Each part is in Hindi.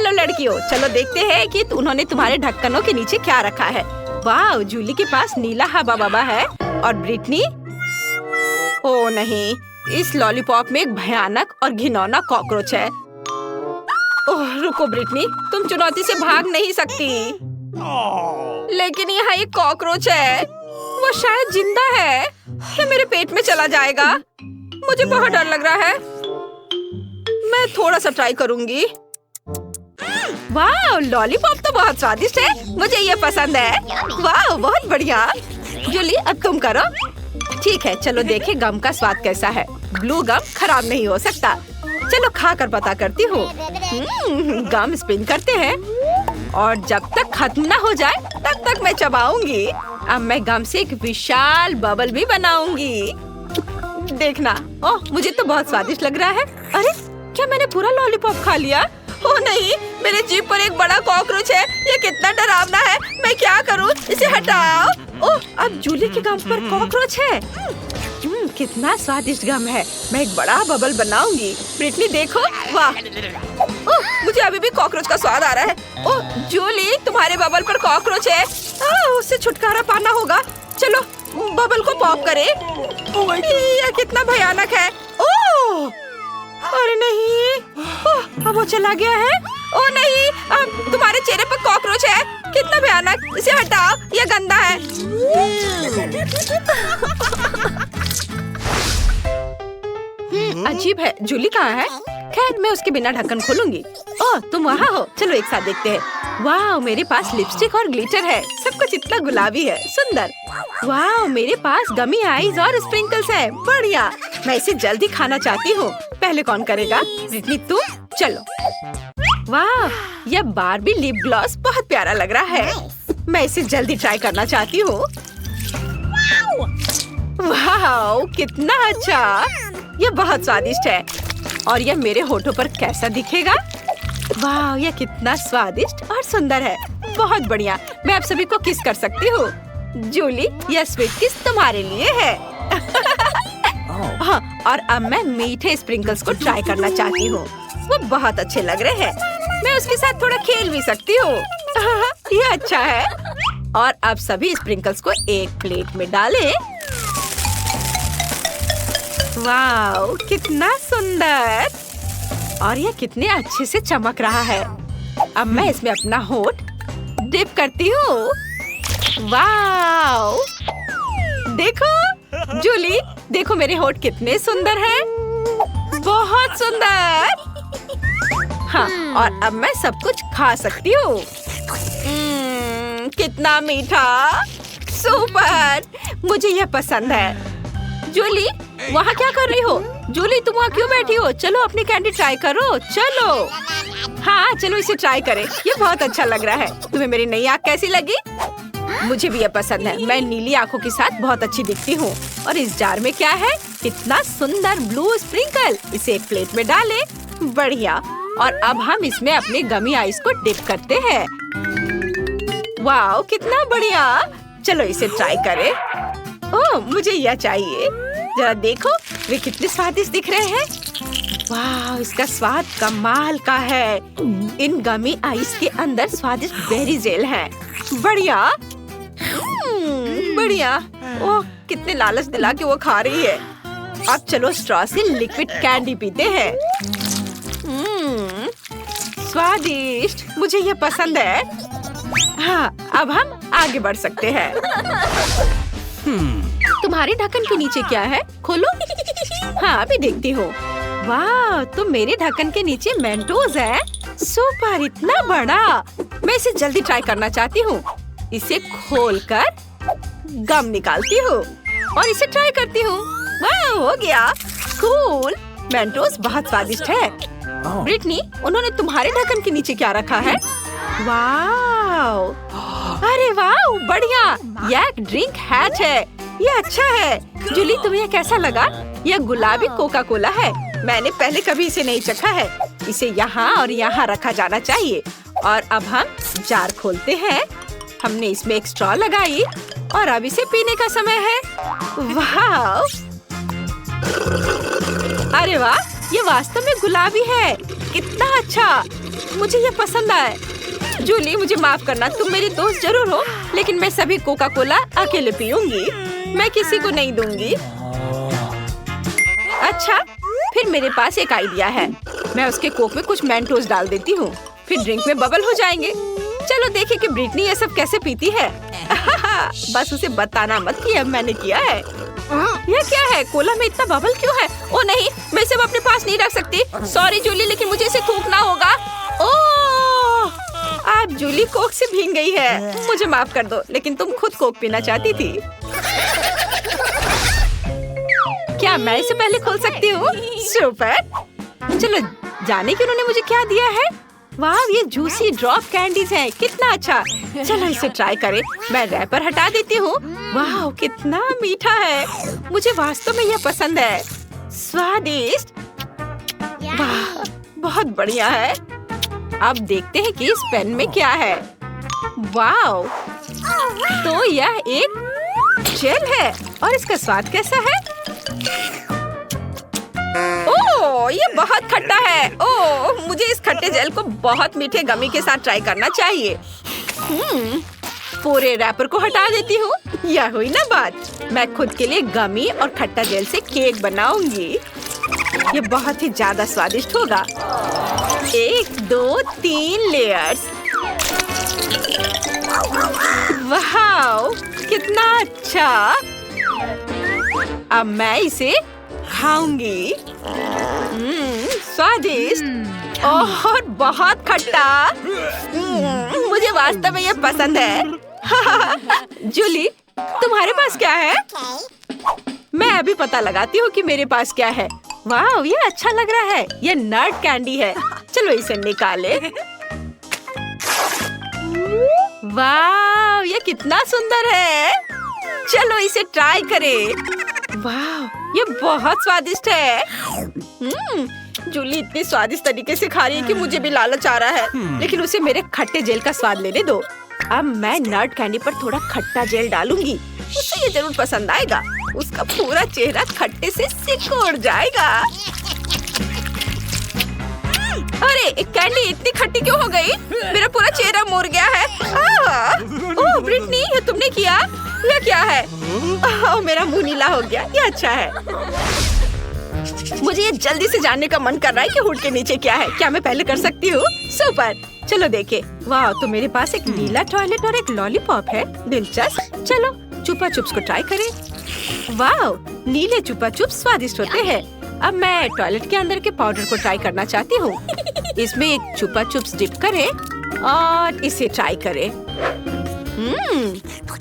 हेलो लड़कियों, चलो देखते हैं कि उन्होंने तुम्हारे ढक्कनों के नीचे क्या रखा है। वाह, जूली के पास नीला हवा बबा है और ब्रिटनी, ओ नहीं, इस लॉलीपॉप में एक भयानक और घिनौना कॉकरोच है। ओह रुको ब्रिटनी, तुम चुनौती से भाग नहीं सकती। लेकिन यहाँ एक कॉकरोच है, वो शायद जिंदा है। ये मेरे पेट में चला जाएगा। मुझे बहुत डर लग रहा है। मैं थोड़ा सा ट्राई करूंगी। वाह, लॉलीपॉप तो बहुत स्वादिष्ट है। मुझे ये पसंद है। वाह, बहुत बढ़िया। जूली, अब तुम करो। ठीक है, चलो देखें गम का स्वाद कैसा है। ब्लू गम खराब नहीं हो सकता। चलो खा कर पता करती हूँ। गम स्पिन करते हैं और जब तक खत्म ना हो जाए तब तक मैं चबाऊंगी। अब मैं गम से एक विशाल बबल भी बनाऊंगी। देखना, ओह मुझे तो बहुत स्वादिष्ट लग रहा है। अरे क्या मैंने पूरा लॉलीपॉप खा लिया? ओह नहीं, मेरे जीभ पर एक बड़ा कॉकरोच है। ये कितना डरावना है। मैं क्या करूं? इसे हटाओ। ओह, अब जूली के गम पर कॉकरोच है। कितना स्वादिष्ट गम है। मैं एक बड़ा बबल बनाऊंगी। ब्रिटनी देखो, वाह। ओह, मुझे अभी भी कॉकरोच का स्वाद आ रहा है। ओह जूली, तुम्हारे बबल पर कॉकरोच है। उससे छुटकारा पाना होगा। चलो बबल को पॉप करें। यह कितना भयानक है। ओह अरे नहीं, ओह अब वो चला गया है। ओह नहीं, अब तुम्हारे चेहरे पर कॉकरोच है। कितना भयानक। इसे हटाओ, यह गंदा है। अजीब है। जूली कहाँ है? खैर मैं उसके बिना ढक्कन खोलूंगी। ओह तुम वहाँ हो, चलो एक साथ देखते हैं। वाह, मेरे पास लिपस्टिक और ग्लिटर है। सब कुछ इतना गुलाबी है, सुंदर। वाह, मेरे पास गमी आईज और स्प्रिंकल्स है। बढ़िया, मैं इसे जल्दी खाना चाहती हूँ। पहले कौन करेगा? ब्रिटनी तुम, चलो। वाह, यह बार्बी लिप ग्लॉस बहुत प्यारा लग रहा है। मैं इसे जल्दी ट्राई करना चाहती हूँ। वाह कितना अच्छा, यह बहुत स्वादिष्ट है। और यह मेरे होठों पर कैसा दिखेगा? वाह, यह कितना स्वादिष्ट और सुंदर है। बहुत बढ़िया, मैं आप सभी को किस कर सकती हूँ। जूली, यह स्वीट किस तुम्हारे लिए है। हाँ, और अब मैं मीठे स्प्रिंकल्स को ट्राई करना चाहती हूँ। वो बहुत अच्छे लग रहे हैं। मैं उसके साथ थोड़ा खेल भी सकती हूँ। यह अच्छा है। और अब सभी स्प्रिंकल्स को एक प्लेट में डालें। वाह कितना सुंदर, और यह कितने अच्छे से चमक रहा है। अब मैं इसमें अपना होठ डिप करती हूँ। वाह देखो जूली, देखो मेरे होठ कितने सुंदर हैं। बहुत सुंदर। हाँ, और अब मैं सब कुछ खा सकती हूँ। कितना मीठा, सुपर। मुझे यह पसंद है। जूली, वहाँ क्या कर रही हो? जूली, तुम वहाँ क्यों बैठी हो? चलो अपनी कैंडी ट्राई करो, चलो। हाँ चलो इसे ट्राई करें। ये बहुत अच्छा लग रहा है। तुम्हें मेरी नई आँख कैसी लगी? मुझे भी ये पसंद है। मैं नीली आँखों के साथ बहुत अच्छी दिखती हूँ। और इस जार में क्या है? कितना सुंदर ब्लू स्प्रिंकल। इसे एक प्लेट में डालें। बढ़िया। और अब हम इसमें अपने गमी आइस को डिप करते हैं। वाह कितना बढ़िया। चलो इसे ट्राई करें। ओह मुझे यह चाहिए। जरा देखो, वे कितने स्वादिष्ट दिख रहे हैं। वाह, इसका स्वाद कमाल का है। इन गमी आइस के अंदर स्वादिष्ट बेरी जेल है। बढ़िया। बढ़िया। ओह कितने लालच दिला के वो खा रही है। अब चलो स्ट्रॉ से लिक्विड कैंडी पीते हैं। स्वादिष्ट, मुझे ये पसंद है। हाँ, अब हम आगे बढ़ सकते हैं। तुम्हारे ढक्कन के नीचे क्या है? खोलो। हाँ अभी देखती हूँ। वाह, तो मेरे ढक्कन के नीचे मेंटोस है। सुपर, इतना बड़ा। मैं इसे जल्दी ट्राई करना चाहती हूँ। इसे खोलकर गम निकालती हूँ और इसे ट्राई करती हूँ। वाह, हो गया। कूल। मेंटोस बहुत स्वादिष्ट है। ब्रिटनी, उन्होंने तुम्हारे ढक्कन के नीचे क्या रखा है? वाह, अरे वाह, बढ़िया। यह एक ड्रिंक हैच है। ये अच्छा है। जूली, तुम्हें कैसा लगा? यह गुलाबी कोका कोला है। मैंने पहले कभी इसे नहीं चखा है। इसे यहाँ और यहाँ रखा जाना चाहिए। और अब हम जार खोलते हैं। हमने इसमें एक स्ट्रॉ लगाई और अब इसे पीने का समय है। वाह, अरे वाह, ये वास्तव में गुलाबी है। कितना अच्छा। मुझे ये पसंद आया। जूली मुझे माफ करना, तुम मेरी दोस्त जरूर हो, लेकिन मैं सभी कोका कोला अकेले पीऊंगी, मैं किसी को नहीं दूंगी। अच्छा, फिर मेरे पास एक आइडिया है। मैं उसके कोक में कुछ मेंटोस डाल देती हूँ, फिर ड्रिंक में बबल हो जाएंगे। चलो देखें कि ब्रिटनी ये सब कैसे पीती है। बस उसे बताना मत कि अब मैंने किया है। यह क्या है? कोला में इतना बबल क्यों है? ओ नहीं, मैं इसे अपने पास नहीं रख सकती। सॉरी जूली, लेकिन मुझे इसे थूकना होगा। ओह, आज जूली कोक से भीग गई है। मुझे माफ कर दो, लेकिन तुम खुद कोक पीना चाहती थी। क्या मैं इसे पहले खोल सकती हूँ? सुपर। चलो जाने कि उन्होंने मुझे क्या दिया है। वाह, ये जूसी ड्रॉप कैंडीज हैं, कितना अच्छा। चलो इसे ट्राई करें। मैं रैपर हटा देती हूँ। वाह, कितना मीठा है। मुझे वास्तव में यह पसंद है। स्वादिष्ट। वाह, बहुत बढ़िया है। अब देखते हैं कि इस पेन में क्या है। वाह, तो यह एक जेल है और इसका स्वाद कैसा है? ओह, ये बहुत खट्टा है। ओह, मुझे इस खट्टे जेल को बहुत मीठे गमी के साथ ट्राई करना चाहिए। पूरे रैपर को हटा देती हूँ। यह हुई ना बात। मैं खुद के लिए गमी और खट्टा जेल से केक बनाऊंगी। ये बहुत ही ज्यादा स्वादिष्ट होगा। 1 2 3 लेयर्स। वाह, कितना अच्छा। अब मैं इसे खाऊंगी। स्वादिष्ट और बहुत खट्टा। मुझे वास्तव में ये पसंद है। जूली, तुम्हारे पास क्या है? मैं अभी पता लगाती हूँ कि मेरे पास क्या है। वाह, ये अच्छा लग रहा है। ये नट कैंडी है। चलो इसे निकाले। वाह, ये कितना सुंदर है। चलो इसे ट्राई करें। वाह, ये बहुत स्वादिष्ट है। जूली इतनी स्वादिष्ट तरीके से खा रही है कि मुझे भी लालच आ रहा है, लेकिन उसे मेरे खट्टे जेल का स्वाद लेने दो। अब मैं नट कैंडी पर थोड़ा खट्टा जेल डालूंगी। उसे ये जरूर पसंद आएगा। उसका पूरा चेहरा खट्टे से सिकुड़ जाएगा। अरे, एक कैंडी इतनी खट्टी क्यों हो गई? मेरा पूरा चेहरा मुड़ गया है। ओह ब्रिटनी, ये तुमने किया? यह क्या है? मेरा मुंह नीला हो गया। ये अच्छा है। मुझे ये जल्दी से जानने का मन कर रहा है कि हुड के नीचे क्या है। क्या मैं पहले कर सकती हूँ? सुपर, चलो देखे। वाह, तो मेरे पास एक नीला टॉयलेट और एक लॉलीपॉप है। दिलचस्प। चलो चुपा चुप्स को ट्राई करें। वाह, नीले चुपा चुप्स स्वादिष्ट होते हैं। अब मैं टॉयलेट के अंदर के पाउडर को ट्राई करना चाहती हूँ। इसमें एक चुपा चुप्स डिप करें और इसे ट्राई करें।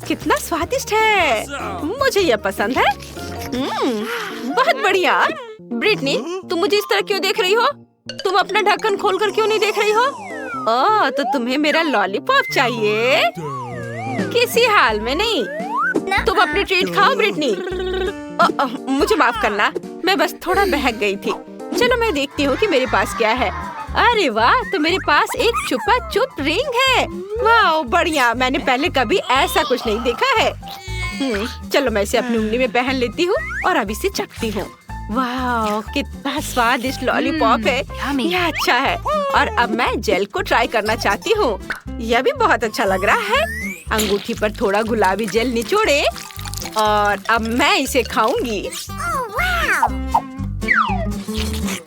कितना स्वादिष्ट है। मुझे यह पसंद है। बहुत बढ़िया। ब्रिटनी, तुम मुझे इस तरह क्यों देख रही हो? तुम अपना ढक्कन खोलकर क्यों नहीं देख रही हो? ओह, तो तुम्हें मेरा लॉलीपॉप चाहिए? किसी हाल में नहीं। तुम अपनी ट्रीट खाओ ब्रिटनी। मुझे माफ करना, मैं बस थोड़ा बहक गई थी। चलो मैं देखती हूँ कि मेरे पास क्या है। अरे वाह, तो मेरे पास एक चुपा चुप रिंग है। वाह, बढ़िया। मैंने पहले कभी ऐसा कुछ नहीं देखा है। चलो मैं इसे अपनी उंगली में पहन लेती हूँ और अब इसे चखती हूँ। वाह, कितना स्वादिष्ट लॉलीपॉप है। यह अच्छा है। और अब मैं जेल को ट्राई करना चाहती हूँ। यह भी बहुत अच्छा लग रहा है। अंगूठी पर थोड़ा गुलाबी जेल निचोड़े और अब मैं इसे खाऊंगी।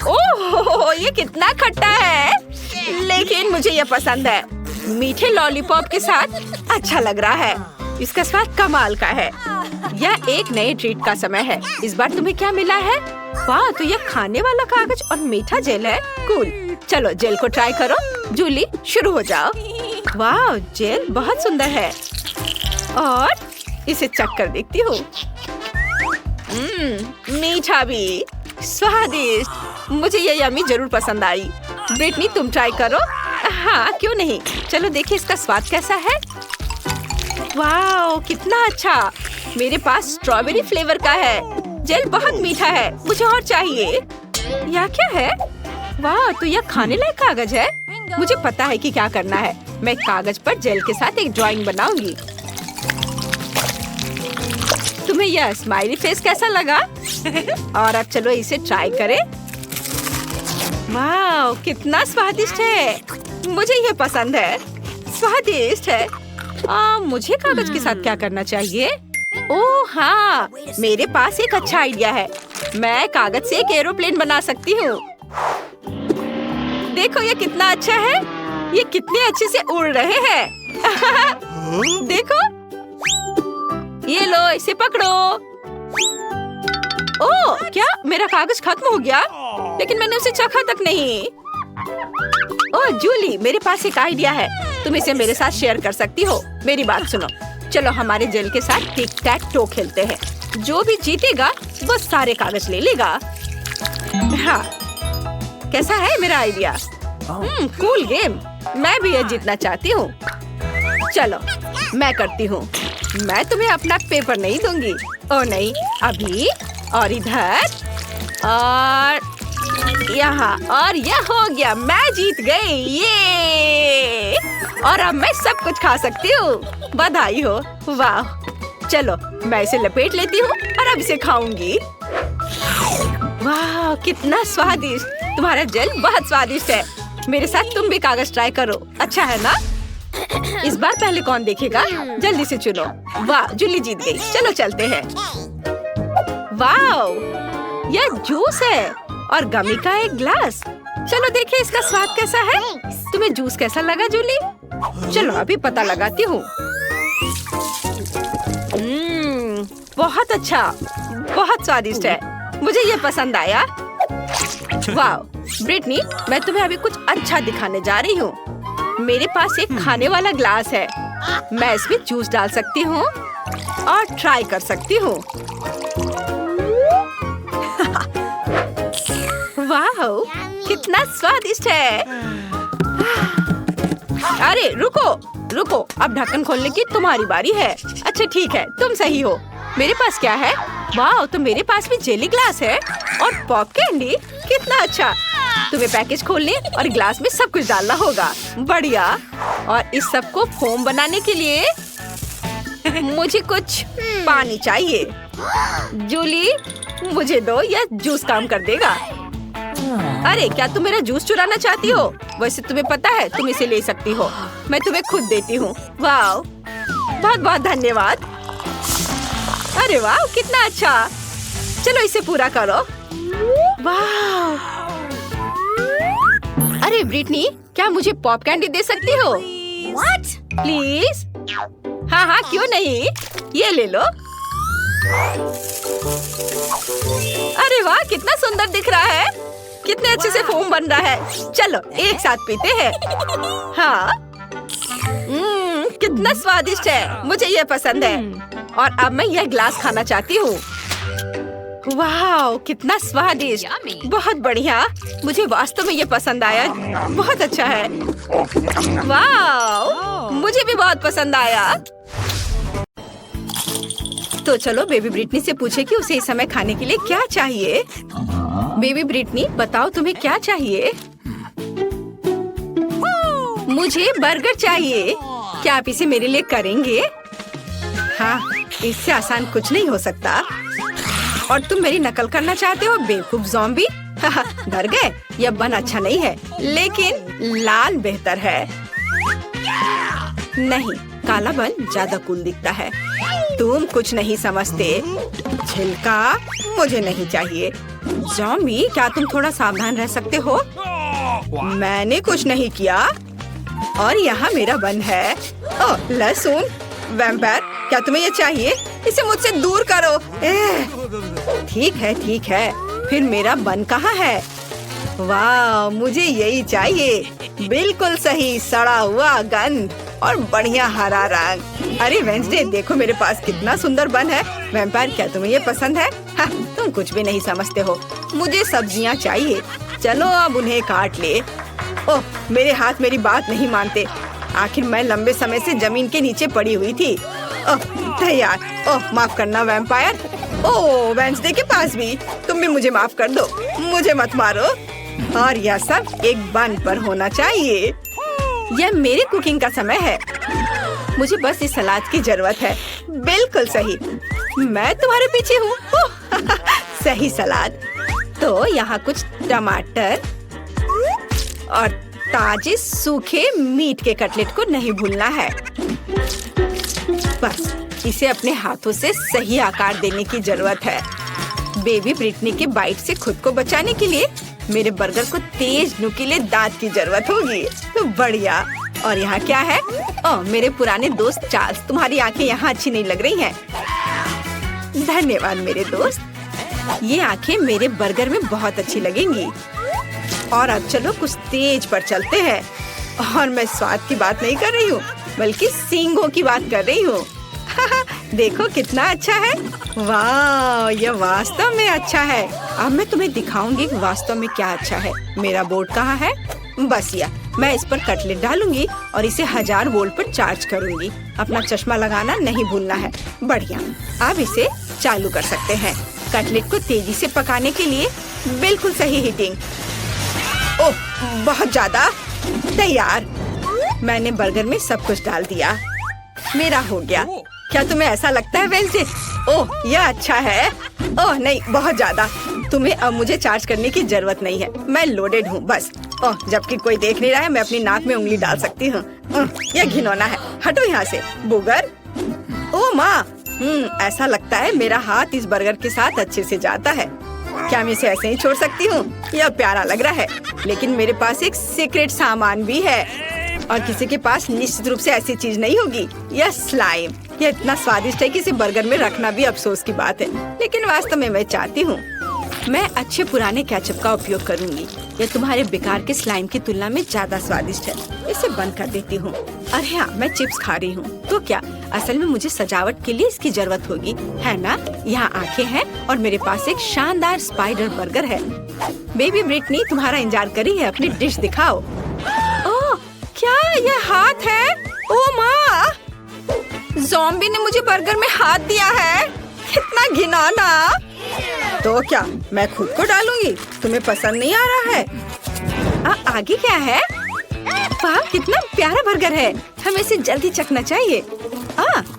ओह, ये कितना खट्टा है, लेकिन मुझे यह पसंद है। मीठे लॉलीपॉप के साथ अच्छा लग रहा है। इसका स्वाद कमाल का है। यह एक नए ट्रीट का समय है। इस बार तुम्हें क्या मिला है? वाह, तो यह खाने वाला कागज और मीठा जेल है। कूल। चलो जेल को ट्राई करो। जूली, शुरू हो जाओ। वाह, जेल बहुत सुंदर है और इसे चख कर देखती हूँ। मीठा भी, स्वादिष्ट। मुझे ये यम्मी जरूर पसंद आई। ब्रिटनी, तुम ट्राई करो। हाँ, क्यों नहीं। चलो देखिए इसका स्वाद कैसा है। वाह, कितना अच्छा। मेरे पास स्ट्रॉबेरी फ्लेवर का है। जेल बहुत मीठा है। मुझे और चाहिए। यह क्या है? वाह, तो यह खाने लायक कागज है। मुझे पता है कि क्या करना है। मैं कागज पर जेल के साथ एक ड्राइंग बनाऊंगी। तुम्हें यह स्माइली फेस कैसा लगा? और अब चलो इसे ट्राई करें। वाह, कितना स्वादिष्ट है। मुझे ये पसंद है, स्वादिष्ट है। मुझे कागज के साथ क्या करना चाहिए? ओह हाँ, मेरे पास एक अच्छा आइडिया है। मैं कागज से एक एरोप्लेन बना सकती हूँ। देखो ये कितना अच्छा है। ये कितने अच्छे से उड़ रहे हैं। देखो, ये लो, इसे पकड़ो। ओह, क्या मेरा कागज खत्म हो गया? लेकिन मैंने उसे चखा तक नहीं। ओह जूली, मेरे पास एक आइडिया है। तुम इसे मेरे साथ शेयर कर सकती हो। मेरी बात सुनो, चलो हमारे जेल के साथ टिक टैक टो खेलते हैं। जो भी जीतेगा वो सारे कागज ले लेगा। हाँ, कैसा है मेरा आइडिया? Cool game. मैं भी ये जीतना चाहती हूँ। चलो मैं करती हूँ। मैं तुम्हें अपना पेपर नहीं दूंगी। ओ नहीं, अभी और इधर और यहाँ, और यह हो गया। मैं जीत गई, ये। और अब मैं सब कुछ खा सकती हूँ। बधाई हो। वाह, चलो मैं इसे लपेट लेती हूँ और अब इसे खाऊंगी। वाह, कितना स्वादिष्ट। तुम्हारा जेल बहुत स्वादिष्ट है। मेरे साथ तुम भी कागज ट्राई करो, अच्छा है ना? इस बार पहले कौन देखेगा? जल्दी से चुनो। वाह, जूली जीत गई। चलो चलते हैं। वाह, यह जूस है और गमी का एक ग्लास। चलो देखिए इसका स्वाद कैसा है। तुम्हें जूस कैसा लगा जूली? चलो अभी पता लगाती हूँ। बहुत अच्छा, बहुत स्वादिष्ट है। मुझे ये पसंद आया। वाह ब्रिटनी, मैं तुम्हें अभी कुछ अच्छा दिखाने जा रही हूँ। मेरे पास एक खाने वाला ग्लास है। मैं इसमें जूस डाल सकती हूँ और ट्राई कर सकती हूँ। वाह, कितना स्वादिष्ट है। अरे रुको रुको, अब ढक्कन खोलने की तुम्हारी बारी है। अच्छा ठीक है, तुम सही हो। मेरे पास क्या है? वाह, तो मेरे पास भी जेली ग्लास है और पॉप कैंडी। कितना अच्छा। तुम्हें पैकेज खोलने और ग्लास में सब कुछ डालना होगा। बढ़िया। और इस सब को फोम बनाने के लिए मुझे कुछ पानी चाहिए। जूली, मुझे दो, यह जूस काम कर देगा। अरे क्या तुम मेरा जूस चुराना चाहती हो? वैसे तुम्हें पता है तुम इसे ले सकती हो। मैं तुम्हें खुद देती हूँ। वाह, बहुत बहुत धन्यवाद। अरे वाह, कितना अच्छा। चलो इसे पूरा करो। वाह। अरे ब्रिटनी, क्या मुझे पॉप कैंडी दे सकती हो? What? प्लीज। हाँ हाँ, क्यों नहीं। ये ले लो। अरे वाह, कितना सुंदर दिख रहा है। कितने अच्छे से फोम बन रहा है। चलो एक साथ पीते हैं। हाँ, कितना स्वादिष्ट है। मुझे ये पसंद है। और अब मैं यह ग्लास खाना चाहती हूँ। वाह, कितना स्वादिष्ट। बहुत बढ़िया। मुझे वास्तव में ये पसंद आया। बहुत अच्छा है। वाह, मुझे भी बहुत पसंद आया। तो चलो बेबी ब्रिटनी से पूछे कि उसे इस समय खाने के लिए क्या चाहिए। बेबी ब्रिटनी, बताओ तुम्हें क्या चाहिए? मुझे बर्गर चाहिए। क्या आप इसे मेरे लिए करेंगे? हाँ, इससे आसान कुछ नहीं हो सकता। और तुम मेरी नकल करना चाहते हो बेवकूफ ज़ॉम्बी? डर गए? यह बन अच्छा नहीं है, लेकिन लाल बेहतर है। नहीं, काला बन ज्यादा कूल दिखता है। तुम कुछ नहीं समझते। छिलका मुझे नहीं चाहिए। ज़ॉम्बी, क्या तुम थोड़ा सावधान रह सकते हो? मैंने कुछ नहीं किया। और यहाँ मेरा बन है। ओह लहसुन। वैम्पायर, क्या तुम्हें ये चाहिए? इसे मुझसे दूर करो। ठीक है ठीक है, फिर मेरा बन कहाँ है? वाह, मुझे यही चाहिए। बिल्कुल सही, सड़ा हुआ गंध और बढ़िया हरा रंग। अरे वेंसडे, देखो मेरे पास कितना सुंदर बन है। वैम्पायर, क्या तुम्हें ये पसंद है? हाँ, तुम कुछ भी नहीं समझते हो। मुझे सब्जियाँ चाहिए। चलो अब उन्हें काट ले। ओह, मेरे हाथ मेरी बात नहीं मानते। आखिर मैं लंबे समय से जमीन के नीचे पड़ी हुई थी। ओह तैयार। ओह माफ करना वैम्पायर। ओह वेंसडे के पास भी। तुम भी मुझे माफ कर दो। मुझे मत मारो। और यह सब एक बन पर होना चाहिए। यह मेरी कुकिंग का समय है। मुझे बस इस सलाद की जरूरत है। बिल्कुल सही, मैं तुम्हारे पीछे हूँ। सही सलाद। तो यहाँ कुछ टमाटर और ताजे सूखे मीट के कटलेट को नहीं भूलना है। बस इसे अपने हाथों से सही आकार देने की जरूरत है। बेबी ब्रिटनी के बाइट से खुद को बचाने के लिए मेरे बर्गर को तेज नुकीले दांत की जरूरत होगी। तो बढ़िया। और यहाँ क्या है? ओह, मेरे पुराने दोस्त चार्ल्स, तुम्हारी आंखें यहाँ अच्छी नहीं लग रही हैं। धन्यवाद मेरे दोस्त। ये आंखें मेरे बर्गर में बहुत अच्छी लगेंगी। और अब चलो कुछ तेज पर चलते हैं। और मैं स्वाद की बात नहीं कर रही हूँ, बल्कि सींगों की बात कर रही हूँ। देखो कितना अच्छा है। वाह, यह वास्तव में अच्छा है। अब मैं तुम्हें दिखाऊंगी कि वास्तव में क्या अच्छा है। मेरा बोर्ड कहाँ है? बस यह, मैं इस पर कटलेट डालूंगी और इसे 1000 वोल्ट पर चार्ज करूंगी। अपना चश्मा लगाना नहीं भूलना है। बढ़िया। अब इसे चालू कर सकते हैं। कटलेट को तेजी से पकाने के लिए बिल्कुल सही हीटिंग। ओह, बहुत ज्यादा। तैयार। मैंने बर्गर में सब कुछ डाल दिया। मेरा हो गया। क्या तुम्हें ऐसा लगता है वेंसडे? ओह, यह अच्छा है। ओह नहीं, बहुत ज्यादा। तुम्हें अब मुझे चार्ज करने की जरूरत नहीं है। मैं लोडेड हूँ बस। ओह, जबकि कोई देख नहीं रहा है, मैं अपनी नाक में उंगली डाल सकती हूँ। यह घिनौना है। हटो यहाँ से बुगर। ओह माँ, ऐसा लगता है मेरा हाथ इस बर्गर के साथ अच्छे से जाता है। क्या मैं इसे ऐसे ही छोड़ सकती हूँ? यह प्यारा लग रहा है, लेकिन मेरे पास एक सीक्रेट सामान भी है और किसी के पास निश्चित रूप से ऐसी चीज नहीं होगी। यह स्लाइम। यह इतना स्वादिष्ट है कि इसे बर्गर में रखना भी अफसोस की बात है, लेकिन वास्तव में मैं चाहती हूँ। मैं अच्छे पुराने केचप का उपयोग करूँगी। यह तुम्हारे बेकार के स्लाइम की तुलना में ज्यादा स्वादिष्ट है। इसे बंद कर देती हूँ। अरे हाँ, मैं चिप्स खा रही हूँ तो क्या? असल में मुझे सजावट के लिए इसकी जरूरत होगी, है ना? यहाँ आंखें हैं और मेरे पास एक शानदार स्पाइडर बर्गर है। बेबी ब्रिटनी तुम्हारा इंतजार कर रही है। अपनी डिश दिखाओ। ओह, क्या यह हाथ है? ओह माँ, ज़ॉम्बी ने मुझे बर्गर में हाथ दिया है। कितना घिनौना। तो क्या मैं खुद को डालूंगी? तुम्हें पसंद नहीं आ रहा है? आगे क्या है? वाह, कितना प्यारा बर्गर है। हमें इसे जल्दी चखना चाहिए।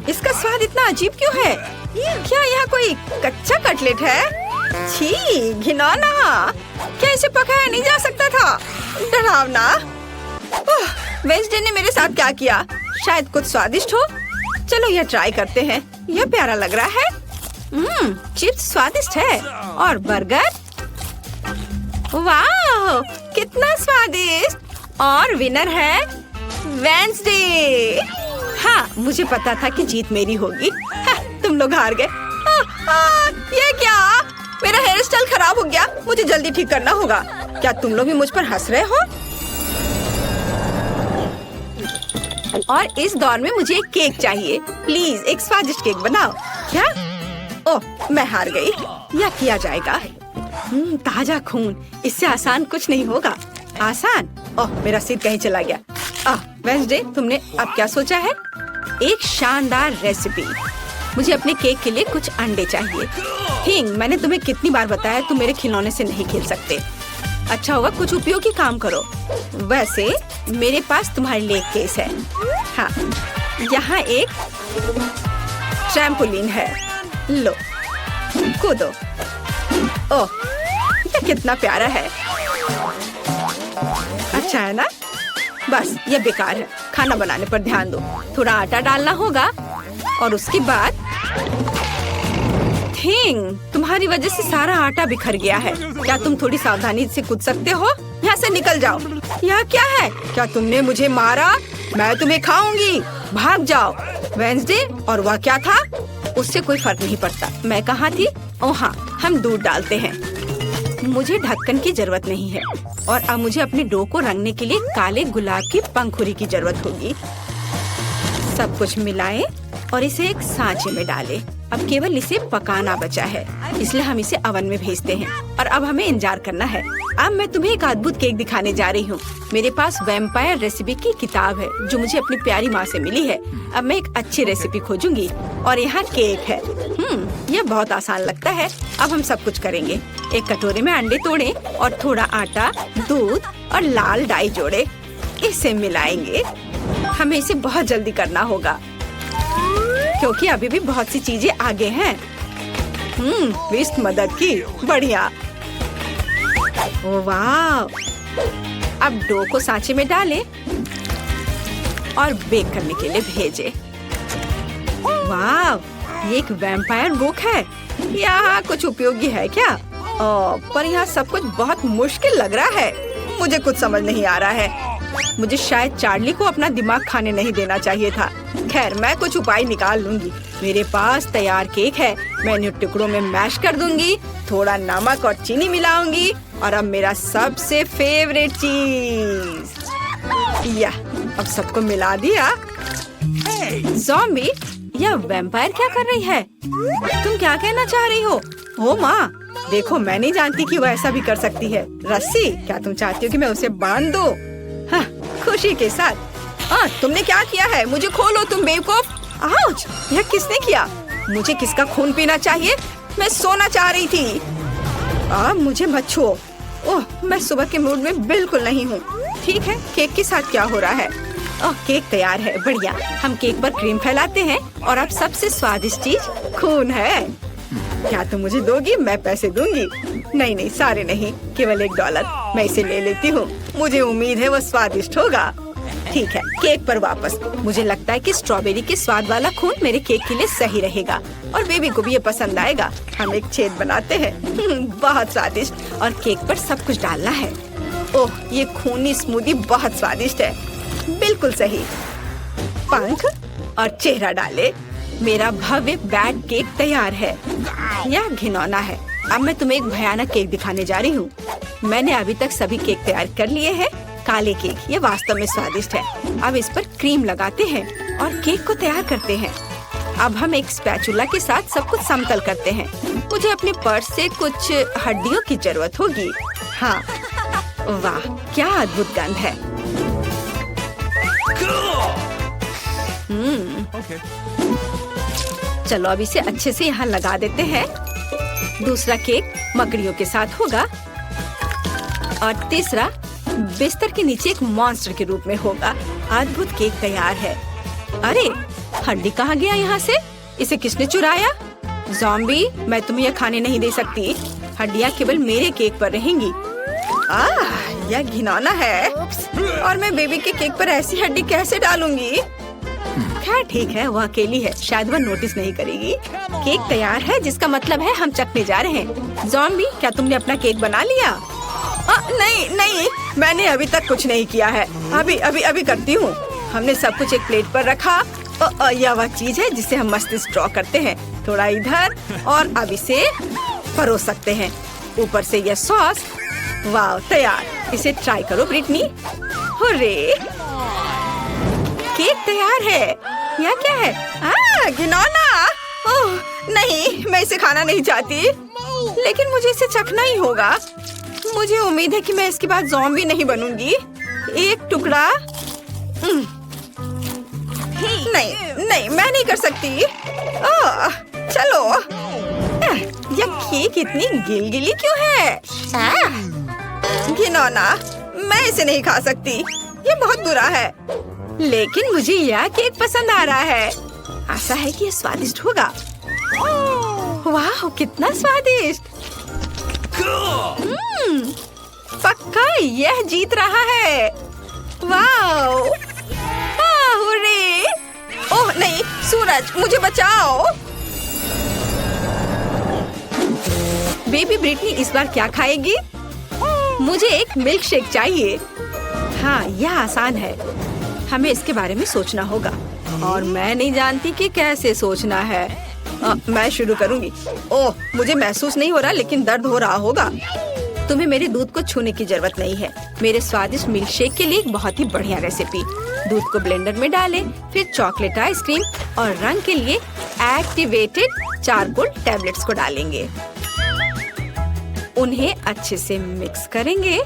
इसका स्वाद इतना अजीब क्यों है? क्या यहाँ कोई कच्चा कटलेट है? छी, घिनौना। क्या इसे पकाया नहीं जा सकता था? डरावना। वेंसडे ने मेरे साथ क्या किया? शायद कुछ स्वादिष्ट हो। चलो यह ट्राई करते हैं। यह प्यारा लग रहा है। चिप्स स्वादिष्ट है और बर्गर, वाह कितना स्वादिष्ट। और विनर है वेंसडे। हाँ, मुझे पता था कि जीत मेरी होगी। तुम लोग हार गए। ये क्या? मेरा हेयर स्टाइल खराब हो गया। मुझे जल्दी ठीक करना होगा। क्या तुम लोग भी मुझ पर हंस रहे हो? और इस दौर में मुझे एक केक चाहिए। प्लीज एक स्वादिष्ट केक बनाओ। क्या? ओह, मैं हार गई। यह किया जाएगा। ताजा खून, इससे आसान कुछ नहीं होगा। आसान? ओह, मेरा सिर कहीं चला गया। वेंसडे, तुमने अब क्या सोचा है? एक शानदार रेसिपी। मुझे अपने केक के लिए कुछ अंडे चाहिए। हिंग, मैंने तुम्हें कितनी बार बताया तुम मेरे खिलौने से नहीं खेल सकते। अच्छा होगा कुछ उपयोगी काम करो। वैसे मेरे पास तुम्हारे लिए एक केस है। हाँ, यहाँ एक ट्रैम्पोलिन है। लो, कूदो। ओह, ये कितना प्यारा है। अच्छा है ना? बस ये बेकार है। खाना बनाने पर ध्यान दो। थोड़ा आटा डालना होगा और उसके बाद थिंग, तुम्हारी वजह से सारा आटा बिखर गया है। क्या तुम थोड़ी सावधानी से कूद सकते हो? यहाँ से निकल जाओ। यह क्या है? क्या तुमने मुझे मारा? मैं तुम्हें खाऊंगी। भाग जाओ। वेंसडे, और वह क्या था? उससे कोई फर्क नहीं पड़ता। मैं कहाँ थी? ओह हाँ, हम दूध डालते हैं। मुझे ढक्कन की जरूरत नहीं है और अब मुझे अपने डो को रंगने के लिए काले गुलाब की पंखुड़ी की जरूरत होगी। सब कुछ मिलाएं और इसे एक सांचे में डालें। अब केवल इसे पकाना बचा है, इसलिए हम इसे ओवन में भेजते हैं और अब हमें इंतजार करना है। अब मैं तुम्हें एक अद्भुत केक दिखाने जा रही हूँ। मेरे पास वैम्पायर रेसिपी की किताब है जो मुझे अपनी प्यारी माँ से मिली है। अब मैं एक अच्छी रेसिपी खोजूंगी और यहाँ केक है। यह बहुत आसान लगता है। अब हम सब कुछ करेंगे। एक कटोरे में अंडे तोड़ें और थोड़ा आटा, दूध और लाल डाई जोड़े। इसे मिलाएंगे। हमें इसे बहुत जल्दी करना होगा क्योंकि अभी भी बहुत सी चीजें आगे हैं। विस्क मदद की। बढ़िया। ओह वाह, अब डो को सांचे में डालें और बेक करने के लिए भेजें। वाह, ये एक वैम्पायर बुक है। यहाँ कुछ उपयोगी है क्या? पर यहाँ सब कुछ बहुत मुश्किल लग रहा है। मुझे कुछ समझ नहीं आ रहा है। मुझे शायद चार्ली को अपना दिमाग खाने नहीं देना चाहिए था। खैर, मैं कुछ उपाय निकाल लूंगी। मेरे पास तैयार केक है। मैं इन्हें टुकड़ों में मैश कर दूंगी, थोड़ा नमक और चीनी मिलाऊंगी और अब मेरा सबसे फेवरेट चीज। या अब सबको मिला दिया। ज़ॉम्बी, यह वैम्पायर क्या कर रही है? तुम क्या कहना चाह रही हो? ओ माँ, देखो, मैं नहीं जानती कि वो ऐसा भी कर सकती है। रस्सी, क्या तुम चाहती हो कि मैं उसे बांध दूं? हाँ, खुशी के साथ। तुमने क्या किया है? मुझे खोलो तुम बेवकूफ। आउच! यह किसने किया? मुझे किसका खून पीना चाहिए? मैं सोना चाह रही थी। मुझे मत छुओ। ओह, मैं सुबह के मूड में बिल्कुल नहीं हूँ। ठीक है, केक के साथ क्या हो रहा है? केक तैयार है। बढ़िया। हम केक पर क्रीम फैलाते हैं और अब सबसे स्वादिष्ट चीज खून है। क्या तुम मुझे दोगी? मैं पैसे दूंगी। नहीं, सारे नहीं, केवल $1। मैं इसे ले लेती हूँ। मुझे उम्मीद है वो स्वादिष्ट होगा। ठीक है, केक पर वापस। मुझे लगता है कि स्ट्रॉबेरी के स्वाद वाला खून मेरे केक के लिए सही रहेगा और बेबी को भी ये पसंद आएगा। हम एक छेद बनाते हैं। बहुत स्वादिष्ट। और केक पर सब कुछ डालना है। ओह, ये खूनी स्मूदी बहुत स्वादिष्ट है। बिल्कुल सही। पंख और चेहरा डाले। मेरा भव्य बैड केक तैयार है। यह घिनौना है। अब मैं तुम्हें एक भयानक केक दिखाने जा रही हूँ। मैंने अभी तक सभी केक तैयार कर लिए हैं। काले केक, ये वास्तव में स्वादिष्ट है। अब इस पर क्रीम लगाते हैं और केक को तैयार करते हैं। अब हम एक स्पैचुला के साथ सब कुछ समतल करते हैं। मुझे अपने पर्स से कुछ हड्डियों की जरूरत होगी। हाँ, वाह, क्या अद्भुत गंध है। चलो अब इसे अच्छे से यहाँ लगा देते हैं। दूसरा केक मकड़ियों के साथ होगा और तीसरा बिस्तर के नीचे एक मॉन्स्टर के रूप में होगा। अद्भुत केक तैयार है। अरे, हड्डी कहाँ गया यहाँ से? इसे किसने चुराया? ज़ॉम्बी, मैं तुम्हें यह खाने नहीं दे सकती। हड्डियाँ केवल मेरे केक पर रहेंगी। यह घिनौना है और मैं बेबी के केक पर ऐसी हड्डी कैसे डालूंगी? खैर ठीक है, वो अकेली है, शायद वह नोटिस नहीं करेगी। केक तैयार है, जिसका मतलब है हम चखने जा रहे हैं। ज़ॉम्बी, क्या तुमने अपना केक बना लिया? नहीं, मैंने अभी तक कुछ नहीं किया है। अभी करती हूँ। हमने सब कुछ एक प्लेट पर रखा। यह वह चीज है जिसे हम मस्तिष्क ड्रॉ करते हैं। थोड़ा इधर और अब इसे परोस सकते हैं। ऊपर से यह सॉस। वाह, तैयार। इसे ट्राई करो ब्रिटनी। हुर्रे, केक तैयार है। यह क्या है? घिनौना। ओह नहीं, मैं इसे खाना नहीं चाहती, लेकिन मुझे इसे चखना ही होगा। मुझे उम्मीद है कि मैं इसके बाद ज़ॉम्बी नहीं बनूंगी। एक टुकड़ा। नहीं, मैं नहीं कर सकती। चलो। यह केक इतनी गिलगिली क्यों है? घिनौना, मैं इसे नहीं खा सकती। ये बहुत बुरा है। लेकिन मुझे यह केक पसंद आ रहा है। आशा है कि ये स्वादिष्ट होगा। वाह, कितना स्वादिष्ट। पक्का यह जीत रहा है। वाह, हुर्रे। ओह नहीं, सूरज, मुझे बचाओ। बेबी ब्रिटनी इस बार क्या खाएगी? मुझे एक मिल्क शेक चाहिए। हाँ, यह आसान है। हमें इसके बारे में सोचना होगा और मैं नहीं जानती कि कैसे सोचना है। मैं शुरू करूंगी। ओह, मुझे महसूस नहीं हो रहा, लेकिन दर्द हो रहा होगा। तुम्हें मेरे दूध को छूने की जरूरत नहीं है। मेरे स्वादिष्ट मिल्क शेक के लिए एक बहुत ही बढ़िया रेसिपी। दूध को ब्लेंडर में डालें, फिर चॉकलेट आइसक्रीम और रंग के लिए एक्टिवेटेड चारकोल टैबलेट्स को डालेंगे। उन्हें अच्छे से मिक्स करेंगे।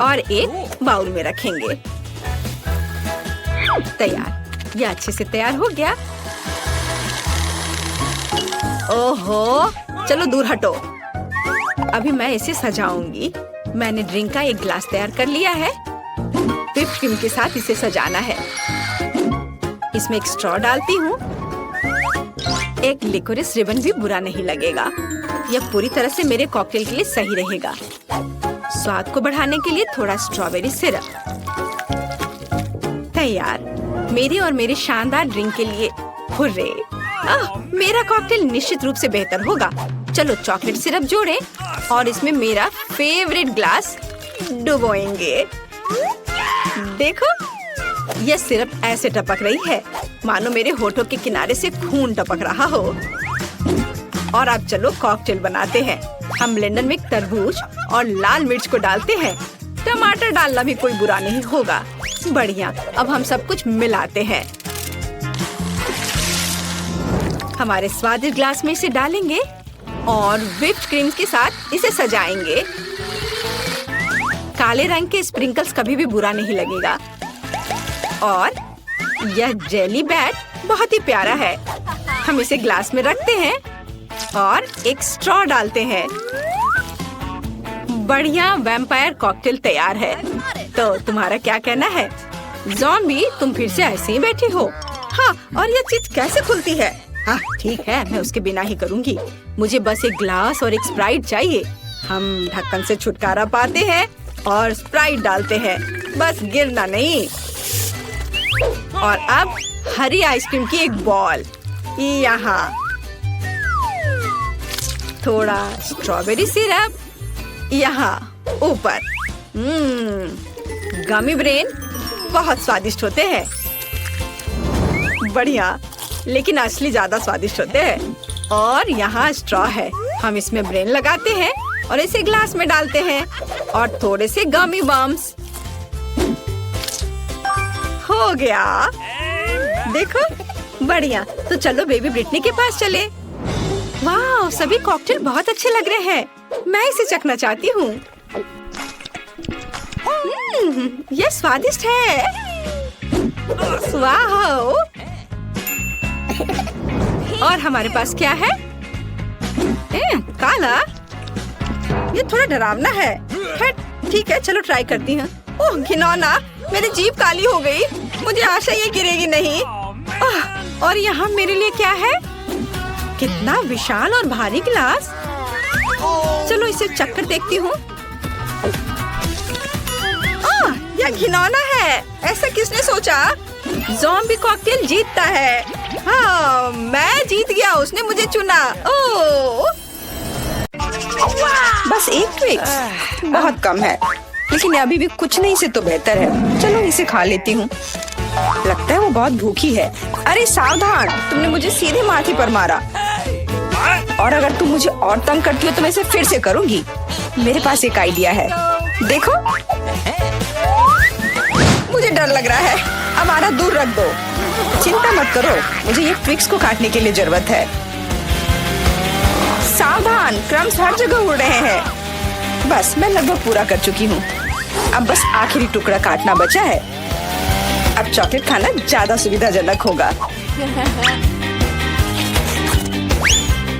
और एक बाउल में रखेंगे। तैयार। यह अच्छे से तैयार हो गया। ओहो, चलो दूर हटो। अभी मैं इसे सजाऊंगी। मैंने ड्रिंक का एक ग्लास तैयार कर लिया है। व्हिप क्रीम के साथ इसे सजाना है। इसमें एक स्ट्रॉ डालती हूँ। एक लिकोरिस रिबन भी बुरा नहीं लगेगा। यह पूरी तरह से मेरे कॉकटेल के लिए सही रहेगा। स्वाद को बढ़ाने के लिए थोड़ा स्ट्रॉबेरी सिरप तैयार। मेरे और मेरे शानदार ड्रिंक के लिए हुर्रे! मेरा कॉकटेल निश्चित रूप से बेहतर होगा। चलो चॉकलेट सिरप जोड़ें और इसमें मेरा फेवरेट ग्लास डुबोएंगे। देखो, यह सिरप ऐसे टपक रही है मानो मेरे होठों के किनारे से खून टपक रहा हो। और अब चलो कॉकटेल बनाते हैं। हम ब्लेंडर में तरबूज और लाल मिर्च को डालते हैं। टमाटर डालना भी कोई बुरा नहीं होगा। बढ़िया, अब हम सब कुछ मिलाते हैं। हमारे स्वादिष्ट ग्लास में इसे डालेंगे और व्हिप्ड क्रीम के साथ इसे सजाएंगे। काले रंग के स्प्रिंकल्स कभी भी बुरा नहीं लगेगा। और यह जेली बैट बहुत ही प्यारा है। हम इसे ग्लास में रखते हैं और एक स्ट्रॉ डालते हैं। बढ़िया वैम्पायर कॉकटेल तैयार है। तो तुम्हारा क्या कहना है? ज़ॉम्बी, तुम फिर से ऐसे ही बैठी हो? हाँ, और यह चीज कैसे खुलती है? हाँ ठीक है, मैं उसके बिना ही करूँगी। मुझे बस एक ग्लास और एक स्प्राइट चाहिए। हम ढक्कन से छुटकारा पाते हैं और स्प्राइट डालते हैं, बस गिरना नहीं। और अब हरी आइसक्रीम की एक बॉल यहाँ, थोड़ा स्ट्रॉबेरी सिरप यहाँ ऊपर। गमी ब्रेन बहुत स्वादिष्ट होते हैं। बढ़िया, लेकिन असली ज्यादा स्वादिष्ट होते हैं। और यहाँ स्ट्रॉ है। हम इसमें ब्रेन लगाते हैं और इसे ग्लास में डालते हैं और थोड़े से गमी बम्स। हो गया, देखो, बढ़िया। तो चलो बेबी ब्रिटनी के पास चले। वाह, सभी कॉकटेल बहुत अच्छे लग रहे हैं। मैं इसे चखना चाहती हूँ। यह स्वादिष्ट है। वाह! और हमारे पास क्या है? काला। ये थोड़ा डरावना है। ठीक है, चलो ट्राई करती हूँ। ओह घिनौना, मेरी जीभ काली हो गई। मुझे आशा ये गिरेगी नहीं। और यहाँ मेरे लिए क्या है? कितना विशाल और भारी गिलास। चलो इसे चक्कर देखती हूँ। यह घिनौना है। ऐसा किसने सोचा? ज़ॉम्बी कॉकटेल जीतता है। हाँ, मैं जीत गया, उसने मुझे चुना। ओह, बस एक ट्विक्स बहुत कम है, लेकिन अभी भी कुछ नहीं से तो बेहतर है। चलो इसे खा लेती हूँ। लगता है वो बहुत भूखी है। अरे सावधान, तुमने मुझे सीधे माथे पर मारा। और अगर तुम मुझे और तंग करती हो तो मैं इसे फिर से करूँगी। मेरे पास एक आइडिया है, देखो। मुझे डर लग रहा है, अब आना दूर रख दो। चिंता मत करो, मुझे ये ट्विक्स को काटने के लिए जरूरत है। सावधान, क्रम्स हर जगह उड़ रहे हैं। बस मैं लगभग पूरा कर चुकी हूँ। अब बस आखिरी टुकड़ा काटना बचा है। अब चॉकलेट खाना ज्यादा सुविधाजनक होगा।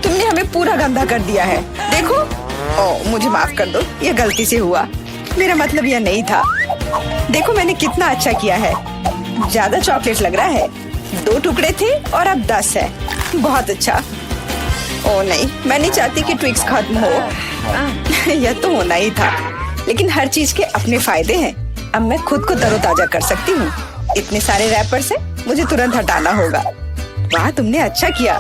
तुमने हमें पूरा गंदा कर दिया है। देखो, ओह मुझे माफ कर दो, ये गलती से हुआ। मेरा मतलब यह नहीं था। देखो मैंने कितना अच्छा किया है। ज्यादा चॉकलेट लग रहा है। 2 टुकड़े थे और अब 10 है। बहुत अच्छा। ओह नहीं, मैं नहीं चाहती कि ट्विक्स खत्म हो। यह तो होना ही था, लेकिन हर चीज के अपने फायदे हैं। अब मैं खुद को तरोताजा कर सकती हूँ। इतने सारे रैपर से मुझे तुरंत हटाना होगा। वाह, तुमने अच्छा किया,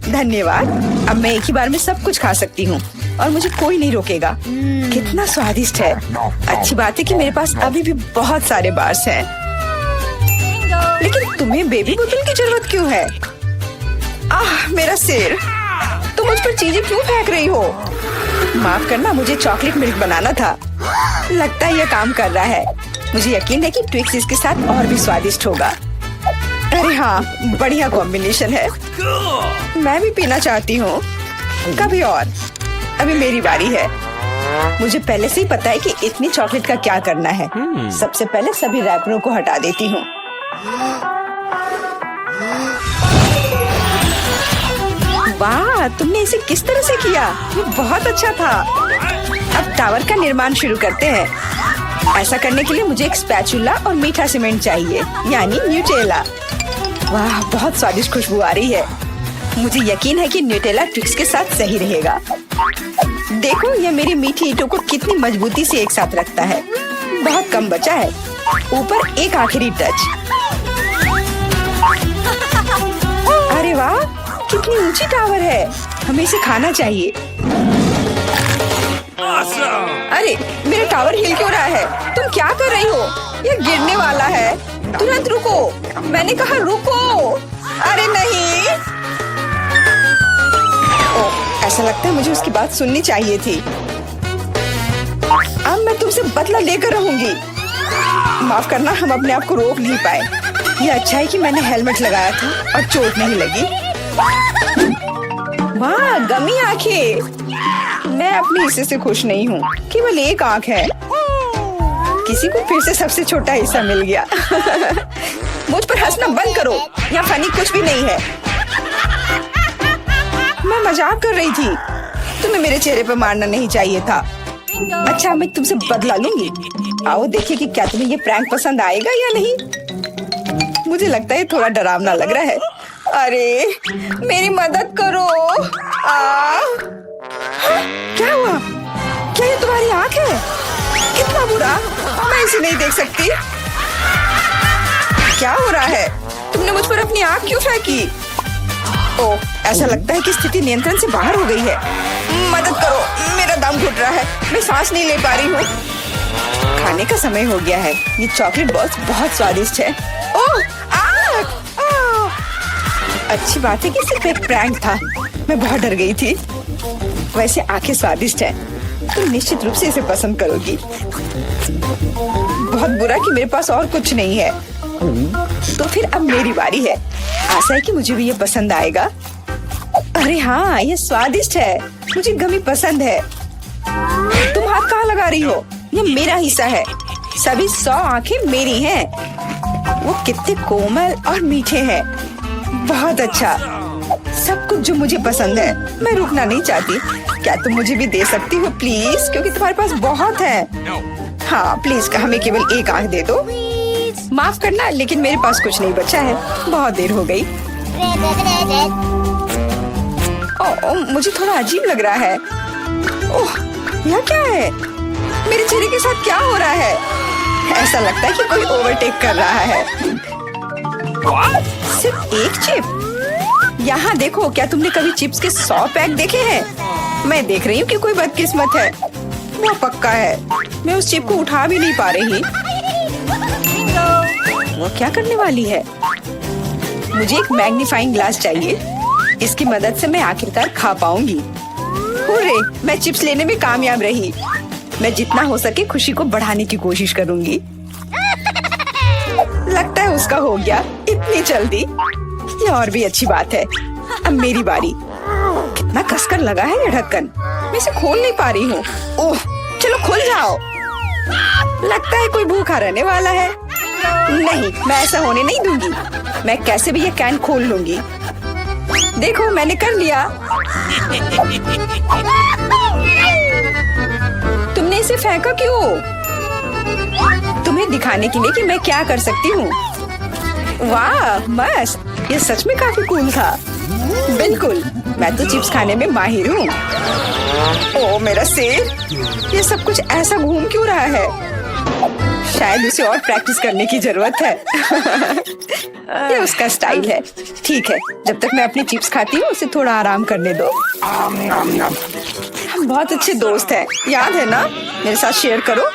धन्यवाद। अब मैं एक ही बार में सब कुछ खा सकती हूँ और मुझे कोई नहीं रोकेगा। कितना स्वादिष्ट है। अच्छी बात है कि मेरे पास अभी भी बहुत सारे बार्स हैं। लेकिन तुम्हें बेबी बोतल की जरूरत क्यों है? मेरा सिर। तुम मुझ पर चीजें क्यों फेंक रही हो? माफ करना, मुझे चॉकलेट मिल्क बनाना था। लगता है यह काम कर रहा है। मुझे यकीन है कि ट्विक्स इसके साथ और भी स्वादिष्ट होगा। अरे हाँ, बढ़िया कॉम्बिनेशन है। मैं भी पीना चाहती हूँ। कभी और। अभी मेरी बारी है। मुझे पहले से ही पता है कि इतनी चॉकलेट का क्या करना है। सबसे पहले सभी रैपरों को हटा देती हूँ। वाह, तुमने इसे किस तरह से किया? ये बहुत अच्छा था। अब टावर का निर्माण शुरू करते हैं। ऐसा करने के लिए मुझे एक स्पैचुला और मीठा सीमेंट चाहिए, यानी न्यूटेला। वाह, बहुत स्वादिष्ट खुशबू आ रही है। मुझे यकीन है कि न्यूटेला ट्विक्स के साथ सही रहेगा। देखो ये मेरी मीठी ईंटों को कितनी मजबूती से एक साथ रखता है। बहुत कम बचा है। ऊपर एक आखिरी टच। अरे वाह, कितनी ऊंची टावर है। हमें इसे खाना चाहिए। अरे मेरा टावर हिल क्यों रहा है? तुम क्या कर रही हो? ये गिरने वाला है। तुरंत रुको, मैंने कहा रुको। अरे नहीं। ओह, ऐसा लगता है मुझे उसकी बात सुननी चाहिए थी। अब मैं तुमसे बदला लेकर रहूंगी। माफ करना, हम अपने आप को रोक नहीं पाए। ये अच्छा है कि मैंने हेलमेट लगाया था और चोट नहीं लगी। वाह, गमी आंखें। मैं अपने हिस्से से खुश नहीं हूँ। केवल एक आंख है। किसी को फिर से सबसे छोटा हिस्सा मिल गया। मुझ पर हंसना बंद करो। यहाँ फनी कुछ भी नहीं है। मैं मजाक कर रही थी। तुम्हें मेरे चेहरे पर मारना नहीं चाहिए था। अच्छा, मैं तुमसे बदला लूंगी। आओ देखिए कि क्या तुम्हें ये प्रैंक पसंद आएगा या नहीं। मुझे लगता है थोड़ा डरावना लग रहा है। अरे मेरी मदद करो। क्या हुआ? क्या ये तुम्हारी आंख है? कितना बुरा। मैं इसे नहीं देख सकती। क्या हो रहा है? तुमने मुझ पर अपनी आंख क्यों फेंकी? ओह, ऐसा लगता है कि स्थिति नियंत्रण से बाहर हो गई है। मदद करो, मेरा दम घुट रहा है। मैं सांस नहीं ले पा रही हूँ। खाने का समय हो गया है। ये चॉकलेट बॉल्स बहुत स्वादिष्ट है। ओह, अच्छी बात है कि सिर्फ एक प्रैंक था। मैं बहुत डर गई थी। वैसे आंखें स्वादिष्ट है। तुम निश्चित रूप से इसे पसंद करोगी। बहुत बुरा कि मेरे पास और कुछ नहीं है। तो फिर अब मेरी बारी है। आशा है कि मुझे भी ये पसंद आएगा। अरे हाँ, ये स्वादिष्ट है। मुझे गमी पसंद है। तुम हाथ कहाँ लगा रही हो? ये मेरा हिस्सा है। सभी 100 आंखें मेरी हैं। वो कितने कोमल और मीठे हैं। बहुत अच्छा, सब कुछ जो मुझे पसंद है। मैं रुकना नहीं चाहती। क्या तुम मुझे भी दे सकती हो प्लीज? क्योंकि तुम्हारे पास बहुत है। हाँ प्लीज, हमें केवल एक आंख दे दो। माफ करना, लेकिन मेरे पास कुछ नहीं बचा है। बहुत देर हो गई। मुझे थोड़ा अजीब लग रहा है। ओह, यह क्या है? मेरे चेहरे के साथ क्या हो रहा है? ऐसा लगता है कि कोई ओवरटेक कर रहा है। सिर्फ एक चिप? यहाँ देखो, क्या तुमने कभी चिप्स के 100 पैक देखे हैं? मैं देख रही हूँ कि कोई बदकिस्मत है। वो पक्का है। मैं उस चिप को उठा भी नहीं पा रही। वो क्या करने वाली है? मुझे एक मैग्नीफाइंग ग्लास चाहिए। इसकी मदद से मैं आखिरकार खा पाऊंगी। हुर्रे, मैं चिप्स लेने में कामयाब रही। मैं जितना हो सके खुशी को बढ़ाने की कोशिश करूंगी। लगता है उसका हो गया इतनी जल्दी। ये और भी अच्छी बात है। अब मेरी बारी। कितना कसकर लगा है ये ढक्कन। मैं इसे खोल नहीं पा रही हूँ। ओह, चलो खुल जाओ। लगता है कोई भूखा रहने वाला है। नहीं, मैं ऐसा होने नहीं दूंगी। मैं कैसे भी ये कैन खोल लूंगी। देखो, मैंने कर लिया। तुमने इसे फेंका क्यों? तुम्हें दिखाने के लिए कि मैं क्या कर सकती हूँ। वाह, मस्त। ये सच में काफी कूल था। बिल्कुल, मैं तो चिप्स खाने में माहिर हूँ। ओह मेरा सिर, ये सब कुछ ऐसा घूम क्यों रहा है? शायद उसे और प्रैक्टिस करने की जरूरत है। ये उसका स्टाइल है। ठीक है, जब तक मैं अपनी चिप्स खाती हूँ उसे थोड़ा आराम करने दो। हम बहुत अच्छे दोस्त हैं, याद है ना? मेरे साथ शेयर करो।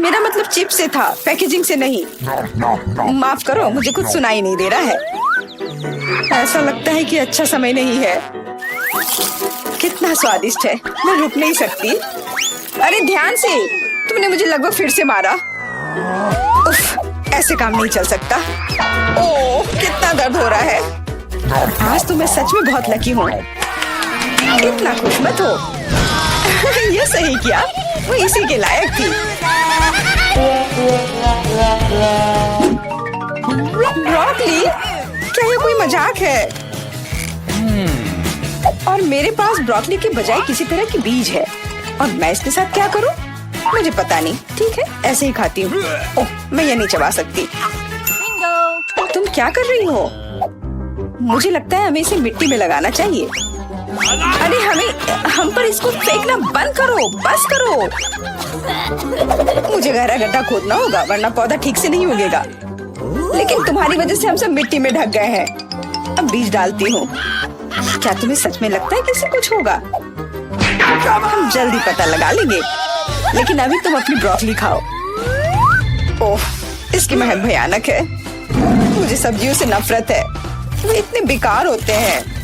मेरा मतलब चिप्स से था, पैकेजिंग से नहीं। माफ करो, मुझे कुछ सुनाई नहीं दे रहा है। ऐसा लगता है कि अच्छा समय नहीं है। कितना स्वादिष्ट है, मैं रुक नहीं सकती। अरे ध्यान से, तुमने मुझे लगभग फिर से मारा। उफ, ऐसे काम नहीं चल सकता। ओह, कितना दर्द हो रहा है। आज तो मैं सच में बहुत लकी हूँ। इतना खुश मत हो। ये सही किया, वो इसी के लायक थी। ब्रोकली, क्या ये कोई मजाक है? और मेरे पास ब्रोकली के बजाय किसी तरह की बीज है, और मैं इसके साथ क्या करूं? मुझे पता नहीं। ठीक है, ऐसे ही खाती हूँ। ओह, मैं ये नहीं चबा सकती। तुम क्या कर रही हो? मुझे लगता है हमें इसे मिट्टी में लगाना चाहिए। अरे हम पर इसको फेंकना बंद करो, बस करो। मुझे गहरा गड्ढा खोदना होगा वरना पौधा ठीक से नहीं उगेगा। लेकिन तुम्हारी वजह से हम सब मिट्टी में ढक गए हैं। अब बीज डालती हूँ। क्या तुम्हें सच में लगता है कि इससे कुछ होगा? हम जल्दी पता लगा लेंगे। लेकिन अभी तुम अपनी ब्रोकली खाओ। ओह, इसकी महक भयानक है। मुझे सब्जियों से नफरत है, वे इतने बेकार होते हैं।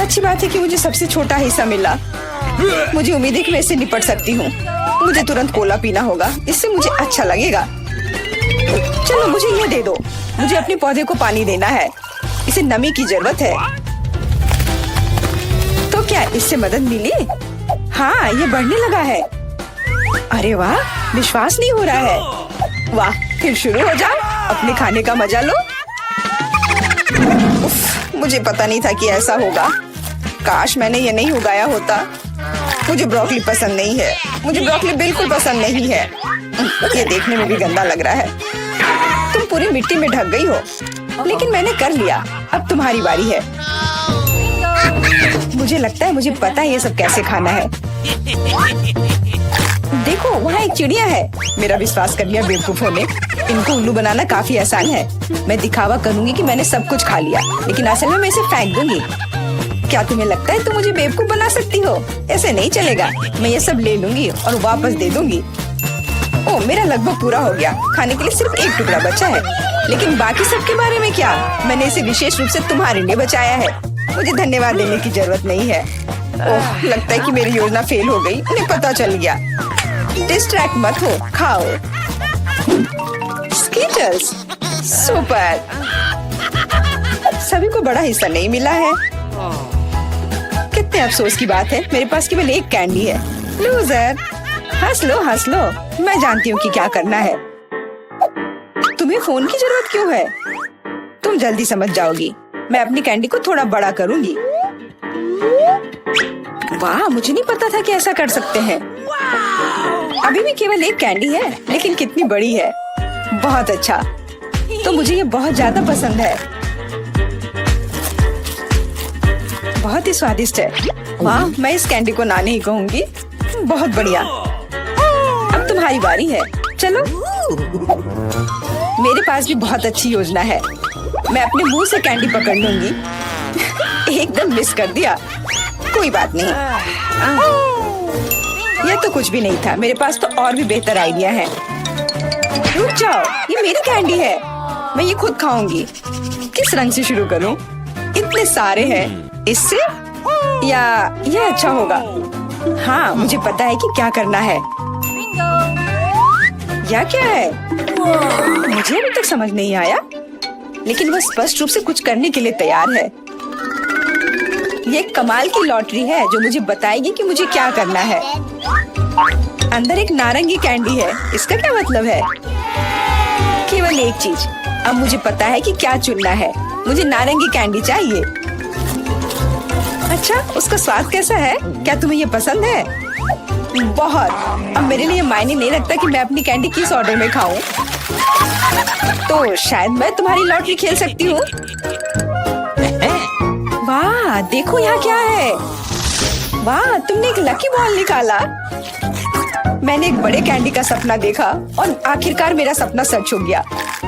अच्छी बात है कि मुझे सबसे छोटा हिस्सा मिला। मुझे उम्मीद है कि मैं इससे निपट सकती हूँ। मुझे तुरंत कोला पीना होगा, इससे मुझे अच्छा लगेगा। चलो मुझे ये दे दो। मुझे अपने पौधे को पानी देना है, इसे नमी की जरूरत है। तो क्या इससे मदद मिली? हाँ, ये बढ़ने लगा है। अरे वाह, विश्वास नहीं हो रहा है। वाह, फिर शुरू हो जाओ, अपने खाने का मजा लो। उफ, मुझे पता नहीं था कि ऐसा होगा। काश मैंने ये नहीं उगाया होता। मुझे ब्रोकली पसंद नहीं है। मुझे ब्रोकली बिल्कुल पसंद नहीं है। ये देखने में भी गंदा लग रहा है। तुम पूरी मिट्टी में ढक गई हो, लेकिन मैंने कर लिया। अब तुम्हारी बारी है। मुझे लगता है मुझे पता है ये सब कैसे खाना है। देखो, वहाँ एक चिड़िया है। मेरा विश्वास कर लिया बेवकूफों ने। इनको उल्लू बनाना काफी आसान है। मैं दिखावा करूंगी कि मैंने सब कुछ खा लिया, लेकिन असल में मैं इसे फेंक दूंगी। क्या तुम्हें लगता है तुम मुझे बेवकूफ बना सकती हो? ऐसे नहीं चलेगा। मैं ये सब ले लूंगी और वापस दे दूंगी। ओह, मेरा लगभग पूरा हो गया। खाने के लिए सिर्फ एक टुकड़ा बचा है। लेकिन बाकी सब के बारे में क्या? मैंने इसे विशेष रूप से तुम्हारे लिए बचाया है। मुझे धन्यवाद देने की जरूरत नहीं है। ओह, लगता है कि मेरी योजना फेल हो गई। उन्हें पता चल गया। डिस्ट्रैक्ट मत हो, खाओ। Skittles, super. सभी को बड़ा हिस्सा नहीं मिला है। कितने अफसोस की बात है, मेरे पास केवल एक कैंडी है। लूजर, हंस लो हंस लो। मैं जानती हूँ कि क्या करना है। तुम्हें फोन की जरूरत क्यों है? तुम जल्दी समझ जाओगी। मैं अपनी कैंडी को थोड़ा बड़ा करूंगी। वाह, मुझे नहीं पता था कि ऐसा कर सकते हैं। अभी भी केवल एक कैंडी है, लेकिन कितनी बड़ी है। बहुत अच्छा, तो मुझे ये बहुत ज्यादा पसंद है। बहुत ही स्वादिष्ट है। वाह, मैं इस कैंडी को ना नहीं कहूंगी। बहुत बढ़िया। अब तुम्हारी बारी है। चलो, मेरे पास भी बहुत अच्छी योजना है। मैं अपने मुंह से कैंडी पकड़ लूंगी। एकदम मिस कर दिया। कोई बात नहीं। यह तो कुछ भी नहीं था। मेरे पास तो और भी बेहतर आइडिया है। रुक जाओ, ये मेरी कैंडी है। मैं ये खुद खाऊंगी। किस रंग से शुरू करूं? इतने सारे हैं। इससे या ये अच्छा होगा? हाँ, मुझे पता है कि क्या करना है। यह क्या है? मुझे अभी तक समझ नहीं आया, लेकिन वह स्पष्ट रूप से कुछ करने के लिए तैयार है। ये एक कमाल की लॉटरी है जो मुझे बताएगी कि मुझे क्या करना है। अंदर एक नारंगी कैंडी है। इसका क्या मतलब है? केवल एक चीज। अब मुझे पता है कि क्या चुनना है। मुझे नारंगी कैंडी चाहिए। अच्छा, उसका स्वाद कैसा है? क्या तुम्हें ये पसंद है? बहुत। अब मेरे लिए मायने नहीं रखता कि मैं अपनी कैंडी किस ऑर्डर में खाऊं। तो शायद मैं तुम्हारी लॉटरी खेल सकती हूँ। वाह, देखो यहाँ क्या है। वाह, तुमने एक लकी बॉल निकाला। मैंने एक बड़े कैंडी का सपना देखा और आखिरकार मेरा सपना सच हो गया।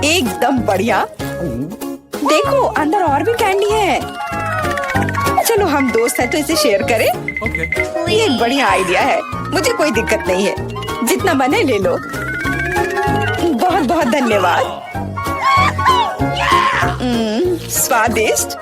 एकदम बढ़िया। देखो, अंदर और भी कैंडी है। चलो, हम दोस्त हैं तो इसे शेयर करें। ये एक बढ़िया आइडिया है। मुझे कोई दिक्कत नहीं है। जितना बने ले लो। बहुत बहुत धन्यवाद। स्वादिष्ट।